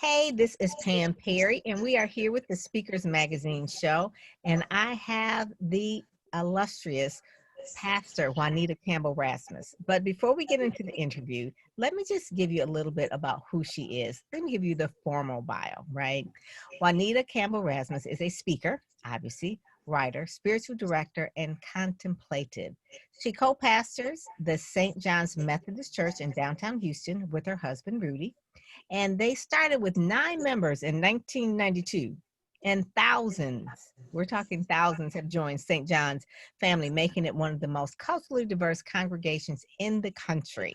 Hey, this is Pam Perry, and we are here with the Speakers Magazine show. And I have the illustrious Pastor Juanita Campbell Rasmus. But before we get into the interview, let me just give you a little bit about who she is. Let me give you the formal bio, right? Juanita Campbell Rasmus is a speaker, obviously, writer, spiritual director, and contemplative. She co-pastors the St. John's Methodist Church in downtown Houston with her husband, Rudy. And they started with 9 members in 1992, and thousands, we're talking thousands, have joined St. John's family, making it one of the most culturally diverse congregations in the country.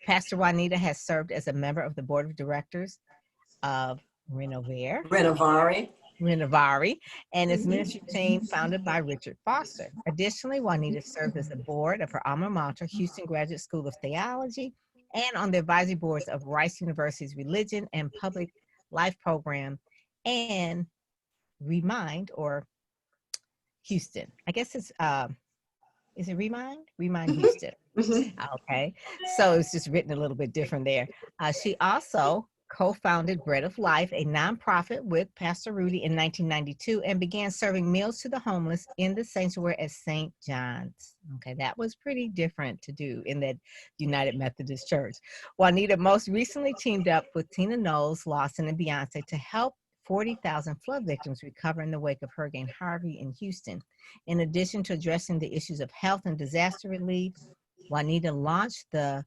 Pastor Juanita has served as a member of the board of directors of Renovari, and its ministry team founded by Richard Foster. Additionally, Juanita served as the board of her alma mater, Houston Graduate School of Theology, and on the advisory boards of Rice University's Religion and Public Life Program and Remind or Houston. I guess it's is it Remind? Remind Houston. Okay. So it's just written a little bit different there. She also co-founded Bread of Life, a nonprofit with Pastor Rudy in 1992, and began serving meals to the homeless in the sanctuary at St. John's. Okay, that was pretty different to do in that United Methodist Church. Juanita most recently teamed up with Tina Knowles, Lawson, and Beyonce to help 40,000 flood victims recover in the wake of Hurricane Harvey in Houston. In addition to addressing the issues of health and disaster relief, Juanita launched the,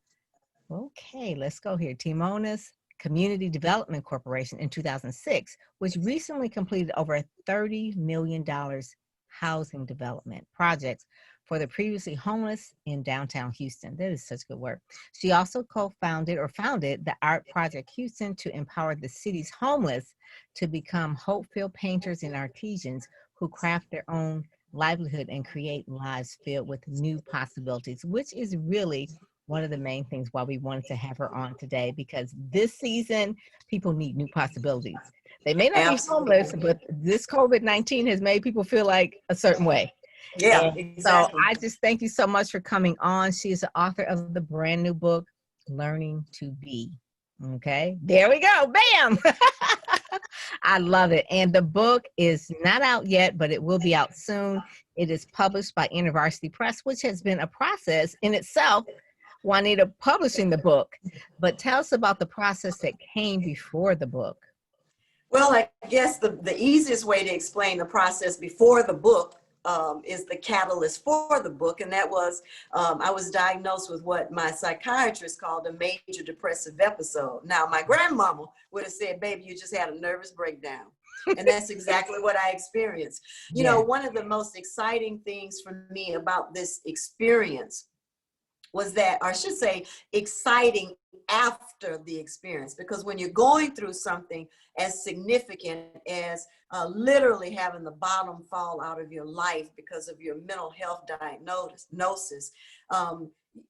let's go here, Timona's Community Development Corporation in 2006, which recently completed over $30 million housing development projects for the previously homeless in downtown Houston. That is such good work. She also founded the Art Project Houston to empower the city's homeless to become hope-filled painters and artisans who craft their own livelihood and create lives filled with new possibilities, which is really one of the main things why we wanted to have her on today, because this season, people need new possibilities. They may not be homeless, but this COVID-19 has made people feel like a certain way. Yeah, and exactly. So I just thank you so much for coming on. She is the author of the brand new book, Learning to Be. Okay, there we go. Bam. I love it. And the book is not out yet, but it will be out soon. It is published by InterVarsity Press, which has been a process in itself, Juanita, publishing the book. But tell us about the process that came before the book. Well, I guess the easiest way to explain the process before the book is the catalyst for the book. And that was, I was diagnosed with what my psychiatrist called a major depressive episode. Now, my grandmama would have said, baby, you just had a nervous breakdown. And that's exactly what I experienced. You know, one of the most exciting things for me about this experience was that, or I should say, exciting after the experience, because when you're going through something as significant as literally having the bottom fall out of your life because of your mental health diagnosis,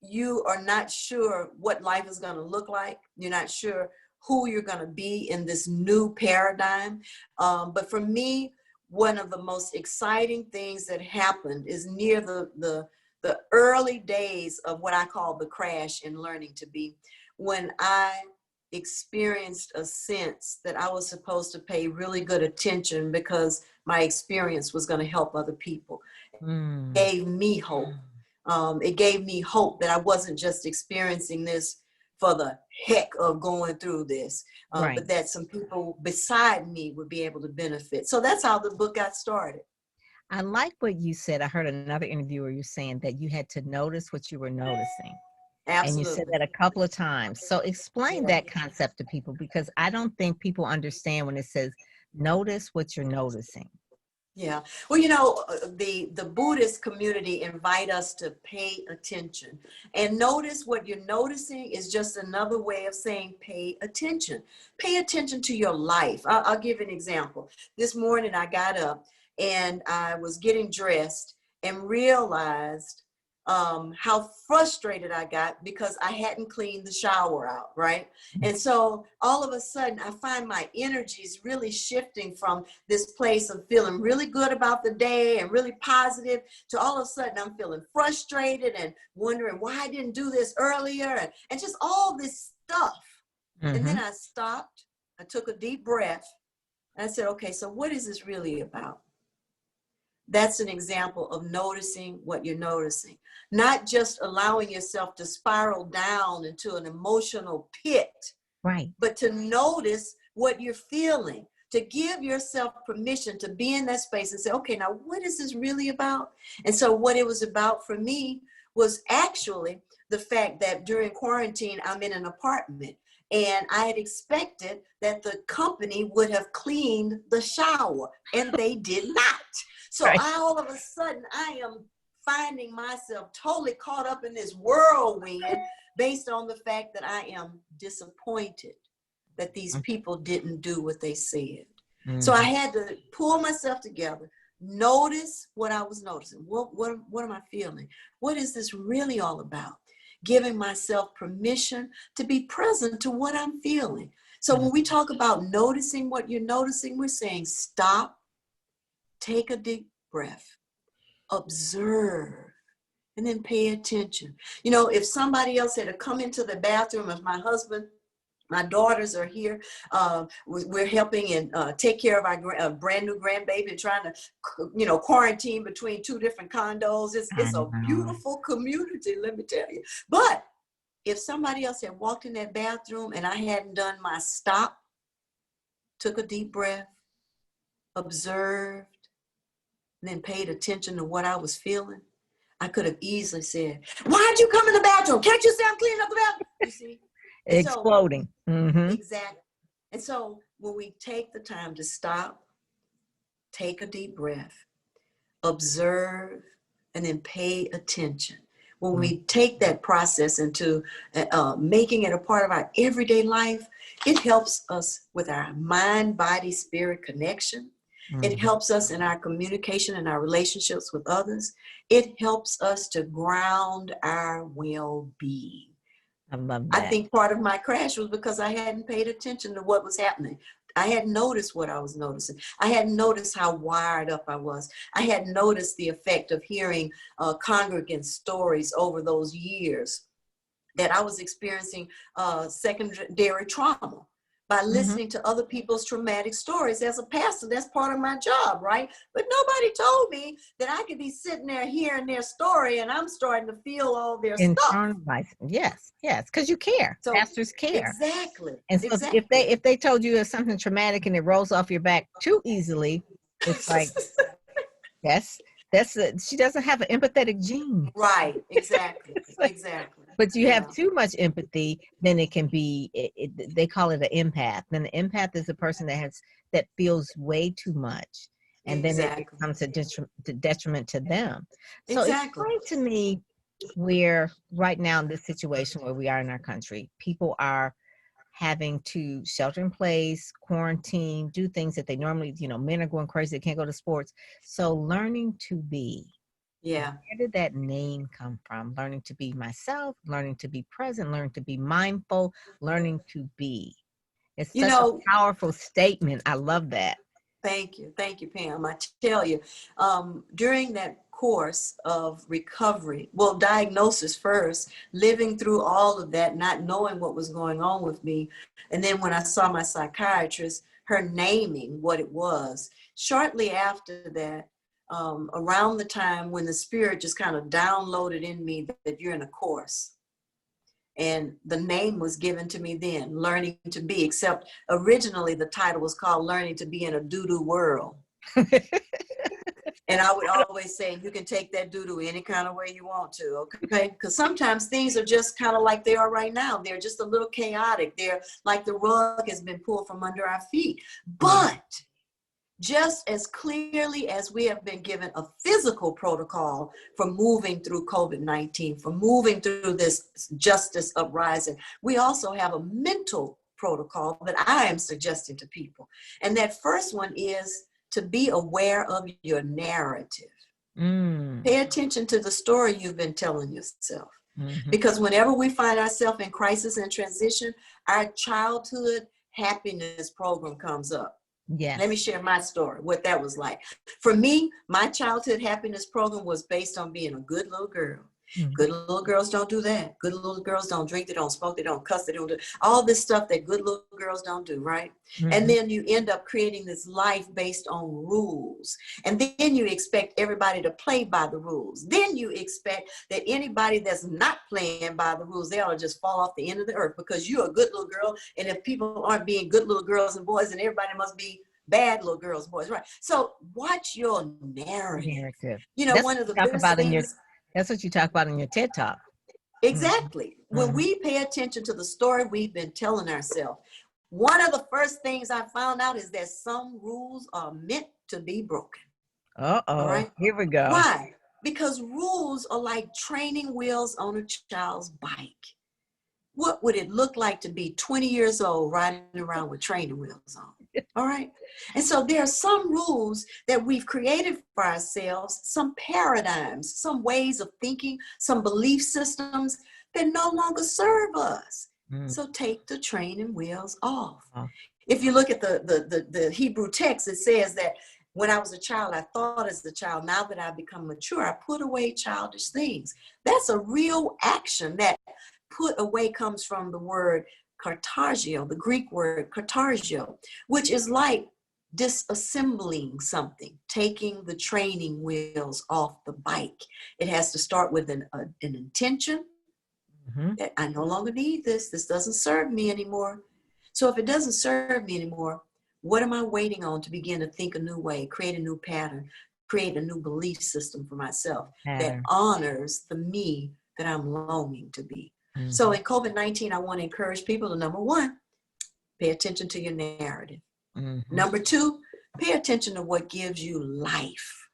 you are not sure what life is going to look like. You're not sure who you're going to be in this new paradigm. But for me, one of the most exciting things that happened is near the early days of what I call the crash in Learning to Be, when I experienced a sense that I was supposed to pay really good attention because my experience was going to help other people. It gave me hope. It gave me hope that I wasn't just experiencing this for the heck of going through this, but that some people beside me would be able to benefit. So that's how the book got started. I like what you said. I heard another interview where you saying that you had to notice what you were noticing. Absolutely. And you said that a couple of times. So explain that concept to people, because I don't think people understand when it says notice what you're noticing. Yeah. Well, you know, the Buddhist community invite us to pay attention, and notice what you're noticing is just another way of saying pay attention. Pay attention to your life. I'll give an example. This morning I got up and I was getting dressed and realized how frustrated I got because I hadn't cleaned the shower out, right? And so all of a sudden I find my energies really shifting from this place of feeling really good about the day and really positive to all of a sudden I'm feeling frustrated and wondering why I didn't do this earlier and just all this stuff. And then I stopped, I I took a deep breath. And I said, okay, so what is this really about? That's an example of noticing what you're noticing, not just allowing yourself to spiral down into an emotional pit, Right. but to notice what you're feeling, to give yourself permission to be in that space and say, okay, now what is this really about? And so what it was about for me was actually the fact that during quarantine, I'm in an apartment. And I had expected that the company would have cleaned the shower, and they did not. So Right. all of a sudden, I am finding myself totally caught up in this whirlwind based on the fact that I am disappointed that these people didn't do what they said. So I had to pull myself together, notice what I was noticing. What am I feeling? What is this really all about? Giving myself permission to be present to what I'm feeling. So when we talk about noticing what you're noticing, we're saying stop, take a deep breath, observe, and then pay attention. You know, if somebody else had to come into the bathroom, if my husband, my daughters are here, we're helping and take care of our brand new grandbaby and trying to, you know, quarantine between two different condos. It's a beautiful community, let me tell you. But if somebody else had walked in that bathroom and I hadn't done my stop, took a deep breath, observed, and then paid attention to what I was feeling, I could have easily said, why'd you come in the bathroom? Can't you say I'm cleaning up the bathroom? You see? And Exploding. Exactly. And so when we take the time to stop, take a deep breath, observe, and then pay attention. When we take that process into making it a part of our everyday life, it helps us with our mind, body, spirit connection. It helps us in our communication and our relationships with others. It helps us to ground our well-being. I love that. I think part of my crash was because I hadn't paid attention to what was happening. I hadn't noticed what I was noticing. I hadn't noticed how wired up I was. I hadn't noticed the effect of hearing congregant stories over those years that I was experiencing secondary trauma by listening to other people's traumatic stories. As a pastor, that's part of my job, right? But nobody told me that I could be sitting there hearing their story and I'm starting to feel all their stuff. Internalize. Yes, because you care. So Pastors care. exactly. And so if they told you something traumatic and it rolls off your back too easily, it's like she doesn't have an empathetic gene. Right. Exactly. Exactly. But you have too much empathy, then it can be. They call it an empath. Then the empath is a person that feels way too much, and then it becomes a detriment to them. So explain to me where right now in this situation where we are in our country, people are having to shelter in place, quarantine, do things that they normally, men are going crazy, they can't go to sports. So learning to be. Yeah. Where did that name come from? Learning to be myself, learning to be present, learning to be mindful, learning to be. It's such a powerful statement. I love that. Thank you. Thank you, Pam. I tell you, during that course of recovery, well, diagnosis first, living through all of that, not knowing what was going on with me. And then when I saw my psychiatrist, her naming what it was, shortly after that, around the time when the spirit just kind of downloaded in me that you're in a course. And the name was given to me then, Learning to Be, except originally the title was called Learning to Be in a Doo-Doo World. And I would always say, you can take that doo-doo any kind of way you want to, okay? Because sometimes things are just kind of like they are right now. They're just a little chaotic. They're like the rug has been pulled from under our feet. But just as clearly as we have been given a physical protocol for moving through COVID-19, for moving through this justice uprising, we also have a mental protocol that I am suggesting to people. And that first one is to be aware of your narrative. Pay attention to the story you've been telling yourself. Because whenever we find ourselves in crisis and transition, our childhood happiness program comes up. Yes. Let me share my story, what that was like. For me, my childhood happiness program was based on being a good little girl. Mhm. Good little girls don't do that. Good little girls don't drink, they don't smoke, they don't cuss, they don't do all this stuff that good little girls don't do, right? And Mhm. then you end up creating this life based on rules. And then you expect everybody to play by the rules. Then you expect that anybody that's not playing by the rules, they ought to just fall off the end of the earth because you're a good little girl. And if people aren't being good little girls and boys, then everybody must be bad little girls, boys, right? So watch your narrative. Narrative. You know, That's one what of you the talk best about in your. things. That's what you talk about in your TED Talk. Mhm. Exactly. When Mhm. we pay attention to the story we've been telling ourselves, one of the first things I found out is that some rules are meant to be broken. All Uh-oh. right. Here we go. Why? Because rules are like training wheels on a child's bike. What would it look like to be 20 years old riding around with training wheels on? All right. And so there are some rules that we've created for ourselves, some paradigms, some ways of thinking, some belief systems that no longer serve us. Mm. So take the training wheels off. Oh. If you look at the Hebrew text, it says that when I was a child, I thought as a child. Now that I've become mature, I put away childish things. That's a real action. That put away comes from the word kartagio, the Greek word kartagio, which is like disassembling something, taking the training wheels off the bike. It has to start with an intention Mhm. that I no longer need this. This doesn't serve me anymore. So if it doesn't serve me anymore, what am I waiting on to begin to think a new way, create a new pattern, create a new belief system for myself that Pattern. honors the me that I'm longing to be? So Mhm. in COVID-19, I want to encourage people to, number one, pay attention to your narrative. Mhm. Number two, pay attention to what gives you life.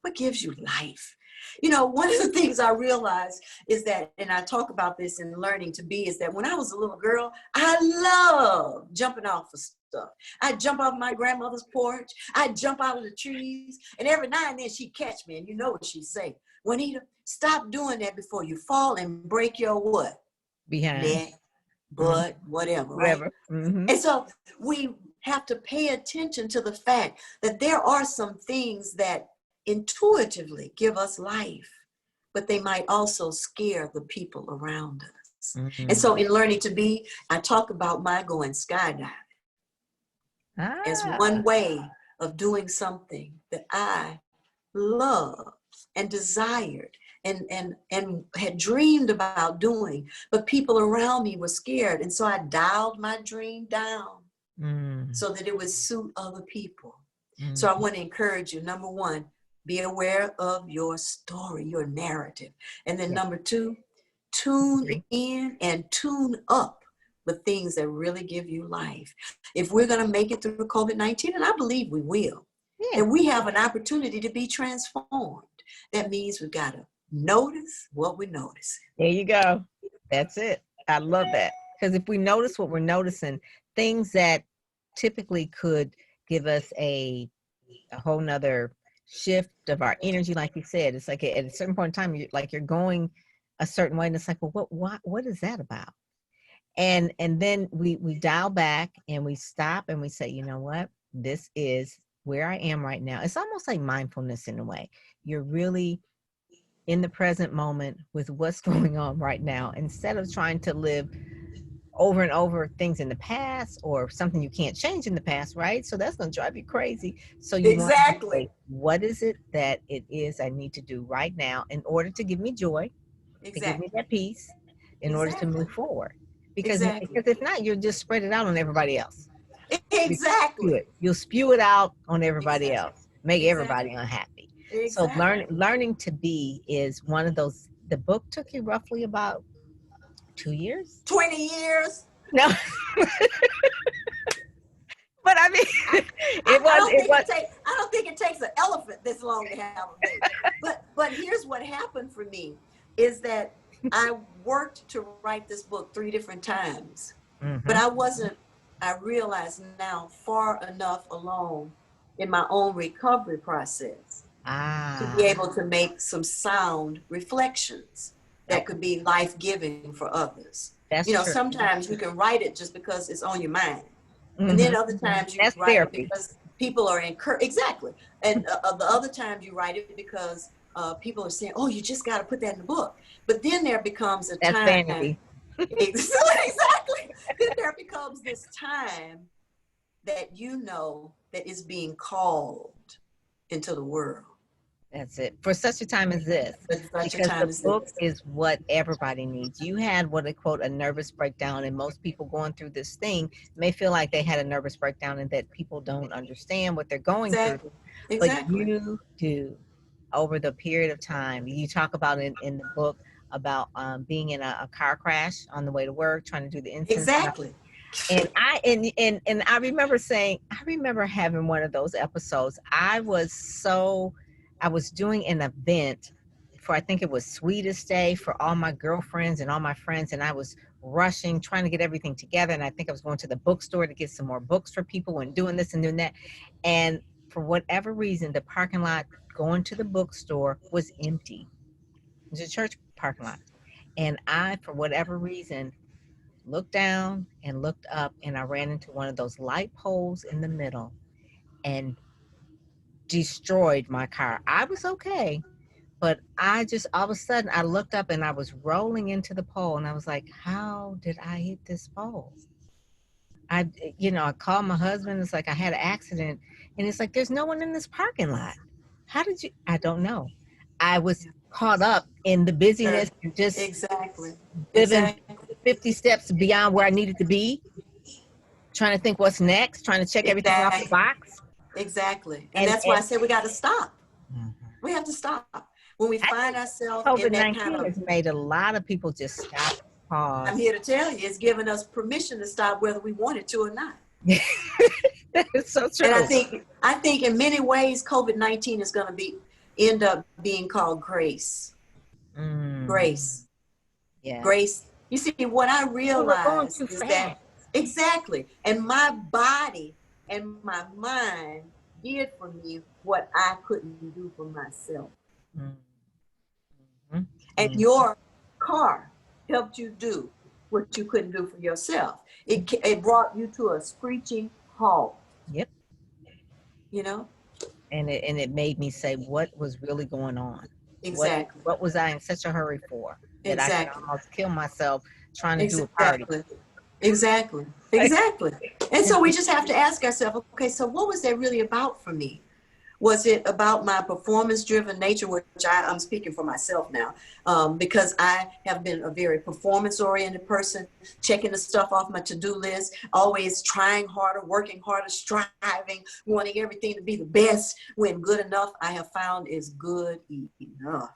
What gives you life? You know, one of the things I realized is that, and I talk about this in Learning to Be, is that when I was a little girl, I loved jumping off of stuff. I'd jump off my grandmother's porch. I'd jump out of the trees. And every now and then she'd catch me, and you know what she'd say: Juanita, stop doing that before you fall and break your what? Behind. Neck, Mhm. butt, whatever, right? Whatever. Mhm. And so we have to pay attention to the fact that there are some things that intuitively give us life, but they might also scare the people around us. And Mhm. so in Learning to Be, I talk about my going skydiving as Ah. one way of doing something that I loved and desired and had dreamed about doing, but people around me were scared. And so I dialed my dream down Mm. so that it would suit other people. So I Mhm. want to encourage you, number one, be aware of your story, your narrative. And then Yeah. number two, tune Agree. in and tune up with things that really give you life. If we're going to make it through COVID-19, and I believe we will, Yeah. then we have an opportunity to be transformed. That means we've got to notice what we're noticing. There you go. That's it. I love that. Because if we notice what we're noticing, things that typically could give us a whole nother shift of our energy, like you said, it's like at a certain point in time, you're going a certain way, and it's like, well, what is that about? And then we dial back and we stop and we say, you know what, this is where I am right now. It's almost like mindfulness in a way. You're really in the present moment with what's going on right now, instead of trying to live over and over things in the past or something you can't change in the past, right? So that's going to drive you crazy. So you want to say, Exactly. what is it that it is I need to do right now in order to give me joy, to give me Exactly. that peace, in order to Exactly. move forward? Because Exactly. if not, you'll just spread it out on everybody else. You spew Exactly. it. You'll spew it out on everybody Exactly. else, make everybody Exactly. unhappy. So Exactly. learning to be is one of those. The book took you roughly about 2 years. 20 years. No, but I mean, I, it I was don't it think was. it takes I don't think it takes an elephant this long to have a baby. But here's what happened for me is that I worked to write this book 3 different times. But Mm-hmm. I realize now, far enough along in my own recovery process to be Ah, able to make some sound reflections that okay, could be life-giving for others. that's You know, true. sometimes you can write it just because it's on your mind. And Mm-hmm. then other times you That's write it therapy. because people are encouraged. Exactly. And the other times you write it because people are saying, oh, you just got to put that in the book. But then there becomes a That's time. vanity. Exactly. Then there becomes this time that you know that is being called into the world. That's it. For such a time as this, But such a because the time as book this. is what everybody needs. You had what they quote a nervous breakdown, and most people going through this thing may feel like they had a nervous breakdown and that people don't understand what they're going through. Exactly. But Exactly. you do. Over the period of time, you talk about in the book about being in a car crash on the way to work, trying to do the incense. Exactly. And I remember saying, I remember having one of those episodes. I was doing an event for, I think it was Sweetest Day for all my girlfriends and all my friends, and I was rushing, trying to get everything together. And I think I was going to the bookstore to get some more books for people and doing this and doing that. And for whatever reason, the parking lot going to the bookstore was empty. It was a church parking lot. And I, for whatever reason, looked down and looked up, and I ran into one of those light poles in the middle and destroyed my car. I was okay, but I just all of a sudden I looked up and I was rolling into the pole, and I was like, how did I hit this pole? I I called my husband. It's like I had an accident, and it's like there's no one in this parking lot. How did you? I don't know. I was caught up in the busyness and just Exactly. living Exactly. 50 steps beyond where I needed to be, trying to think what's next, trying to check everything off the Exactly. box. Exactly. And And that's why I said we got to stop. Mhm. We have to stop. When we I find think ourselves in that kind COVID-19 of, has made a lot of people just stop, I'm pause. here to tell you, it's giving us permission to stop whether we wanted to or not. That is so And true. I think in many ways, COVID-19 is going to end up being called grace. Mm, Grace. yes. Grace. You see, what I We were going realized too is fast. that exactly, and my body and my mind did for me what I couldn't do for myself. Mm, mhm, And mm. your car helped you do what you couldn't do for yourself. It brought you to a screeching halt, Yep. you know? And it made me say, what was really going on? What Exactly. what was I in such a hurry for that I could Exactly. almost kill myself trying to do a party? Exactly. Exactly. Exactly. And so we just have to ask ourselves, okay, so what was that really about for me? Was it about my performance-driven nature, which I'm speaking for myself now, because I have been a very performance-oriented person, checking the stuff off my to-do list, always trying harder, working harder, striving, wanting everything to be the best, when good enough, I have found, is good enough.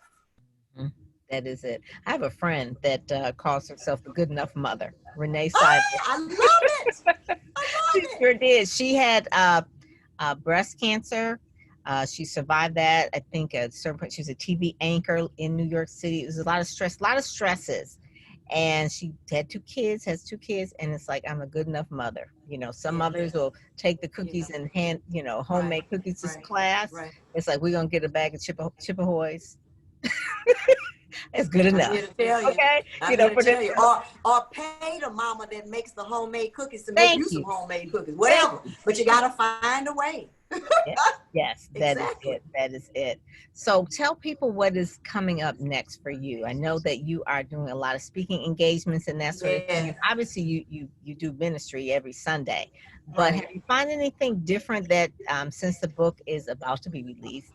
Mhm. That is it. I have a friend that calls herself the good enough mother, Renee Seidel. Ah, I love it. I She love it. sure did. She had breast cancer. She survived that. I think at a certain point she was a TV anchor in New York City. It was a lot of stress, a lot of stresses. And she had two kids, has two kids, and it's like, I'm a good enough mother. Some Yeah, mothers will take the yeah, cookies and hand, right, homemade cookies to right, class. right. It's like, we're gonna get a bag of Chip Ahoy's. It's good I'm enough. here to tell you. Okay, I'm here to for the tell you. Or pay the mama that makes the homemade cookies to make thank you some you. homemade cookies, Thank whatever. But you gotta find a way. Yes, yes, that is Exactly. it. That is it. So tell people what is coming up next for you. I know that you are doing a lot of speaking engagements and that sort of thing. Yeah. And obviously you do ministry every Sunday. But have Right. you found anything different that since the book is about to be released,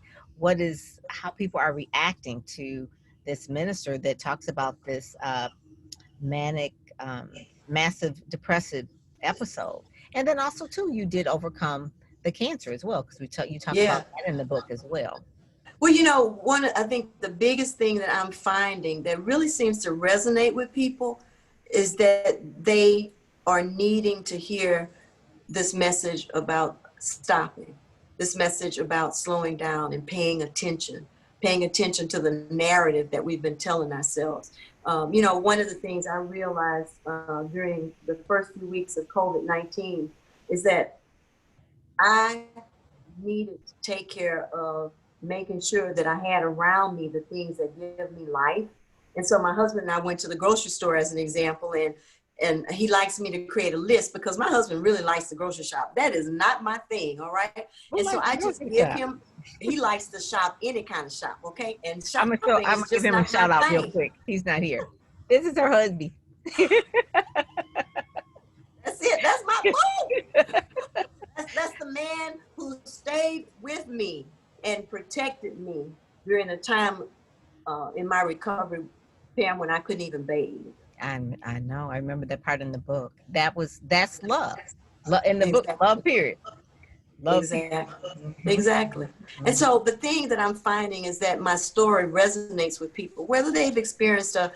how people are reacting to this minister that talks about this manic, massive depressive episode. And then also too, you did overcome the cancer as well, because you talk about Yeah. that in the book as well. Well, I think the biggest thing that I'm finding that really seems to resonate with people is that they are needing to hear this message about stopping, this message about slowing down and paying attention to the narrative that we've been telling ourselves. One of the things I realized during the first few weeks of COVID-19 is that I needed to take care of making sure that I had around me the things that give me life. And so my husband and I went to the grocery store as an example, and he likes me to create a list because my husband really likes to grocery shop. That is not my thing, all right? Who And so likes I to go just through give that? him he likes to shop any kind of shop, okay? And I'm gonna shopping I'm is gonna give just him a not my shout out real thing. quick. He's not here. This is her husband. That's it. That's my boo. That's the man who stayed with me and protected me during a time in my recovery, Pam, when I couldn't even bathe. I know. I remember that part in the book. That's love. Love in the book. Love Exactly. period. Love period. Exactly. Hmm. Exactly. And Hmm. so the thing that I'm finding is that my story resonates with people, whether they've experienced a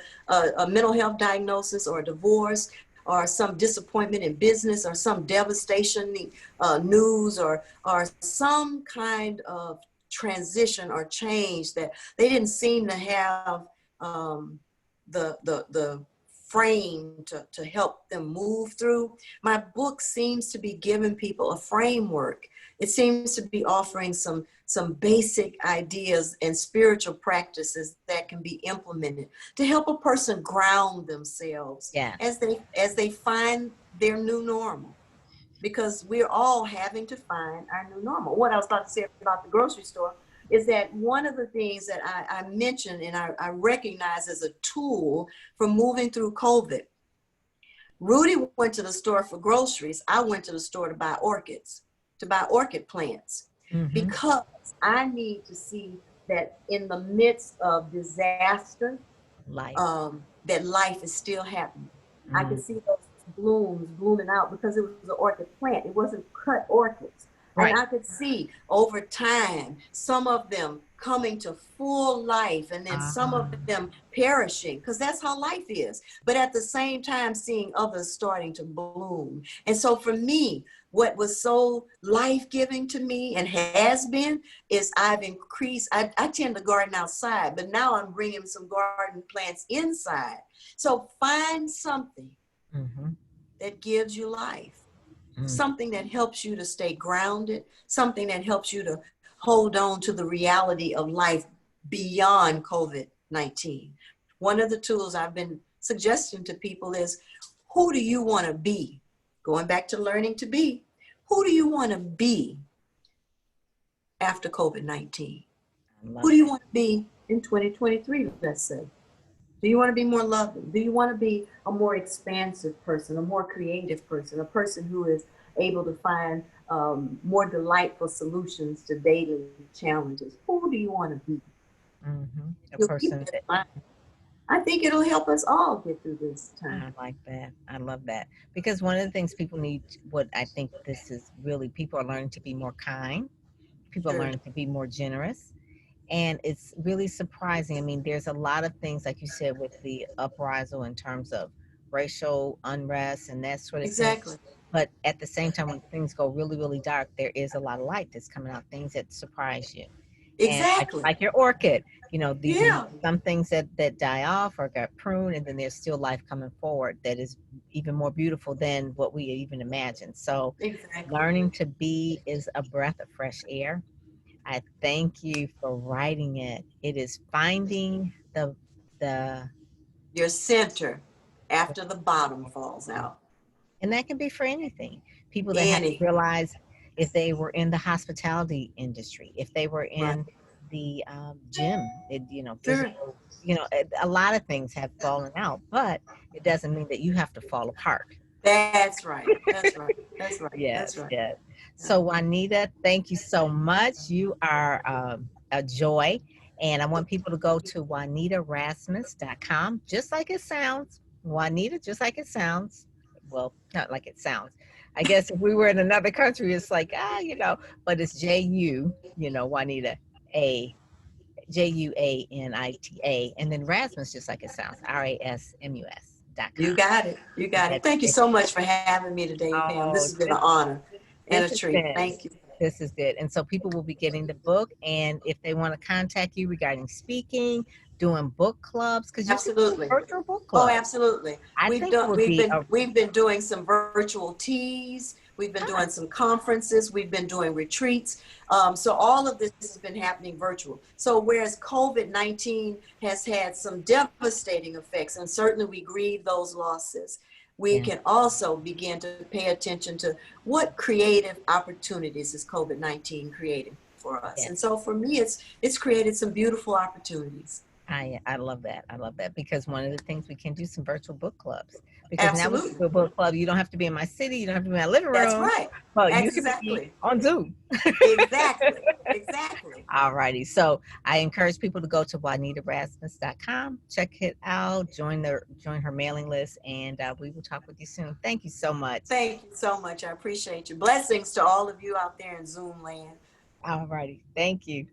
mental health diagnosis or a divorce or some disappointment in business or some devastation news or some kind of transition or change that they didn't seem to have um, the frame to help them move through. My book seems to be giving people a framework. It seems to be offering some basic ideas and spiritual practices that can be implemented to help a person ground themselves Yes. as they find their new normal, because we're all having to find our new normal. What I was about to say about the grocery store is that one of the things that I mentioned and I recognize as a tool for moving through COVID. Rudy went to the store for groceries. I went to the store to buy orchids, to buy orchid plants, Hmm. because I need to see that in the midst of disaster, Life. that life is still happening. I Mm. could see those blooms blooming out because it was an orchid plant. It wasn't cut orchids. And Right. I could see over time some of them coming to full life and then some of Um, them perishing, because that's how life is. But at the same time, seeing others starting to bloom. And so for me, what was so life-giving to me and has been is I've increased, I tend to garden outside, but now I'm bringing some garden plants inside. So find something mhm, that gives you life, mm. something that helps you to stay grounded, something that helps you to hold on to the reality of life beyond COVID-19. One of the tools I've been suggesting to people is, who do you want to be? Going back to learning to be, who do you want to be after COVID-19? I Who love do you that. want to be in 2023, let's say? Do you want to be more loving? Do you want to be a more expansive person, a more creative person, a person who is able to find more delightful solutions to daily challenges? Who do you want to be? A You'll keep person that in that mind. I think it'll help us all get through this time. I like that. I love that because one of the things people need, what I think this is really, people are learning to be more kind. People are Sure. learning to be more generous. And it's really surprising. I mean, there's a lot of things, like you said, with the uprisal in terms of racial unrest and that sort of thing. Exactly. But at the same time, when things go really, really dark, there is a lot of light that's coming out, things that surprise you. And Exactly. like your orchid, Yeah. some things that die off or got pruned, and then there's still life coming forward that is even more beautiful than what we even imagined. So Exactly. learning to be is a breath of fresh air. I thank you for writing it. It is finding the Your center after the bottom falls out. and that can be for anything. People that have to Any. realize if they were in the hospitality industry, if they were Right. in the gym, Sure. physical, a lot of things have fallen out, but it doesn't mean that you have to fall apart. That's right. That's right. That's right. That's Yes, right. yes. Yeah. So, Juanita, thank you so much. You are a joy. And I want people to go to JuanitaRasmus.com, just like it sounds. Juanita, just like it sounds. Well, not like it sounds. I guess if we were in another country, it's like, but it's J-U, Juanita, A, Juanita, and then Rasmus, just like it sounds, Rasmus.com. You got it. You got it. Thank you so much for having me today, Pam. This Oh, has been an honor and a this has treat. been Thank you. this is good. And so people will be getting the book. And if they want to contact you regarding speaking, doing book clubs, because you can do Absolutely. virtual book Oh, clubs. absolutely. I think it would be a We've been doing some virtual teas. We've been doing some conferences. We've been doing retreats. So all of this has been happening virtual. So whereas COVID-19 has had some devastating effects, and certainly we grieve those losses, we yeah. can also begin to pay attention to what creative opportunities is COVID-19 creating for for us. Yeah. And so for me, it's created some beautiful opportunities. I love that. I love that because one of the things we can do some virtual book clubs because now we can Absolutely. do a book club. You don't have to be in my city. You don't have to be in my living That's room, right. but you can be Exactly. on Zoom. Exactly. Exactly. All righty. So I encourage people to go to JuanitaRasmus.com, check it out, join her mailing list, and we will talk with you soon. Thank you so much. Thank you so much. I appreciate you. Blessings to all of you out there in Zoom land. All righty. Thank you.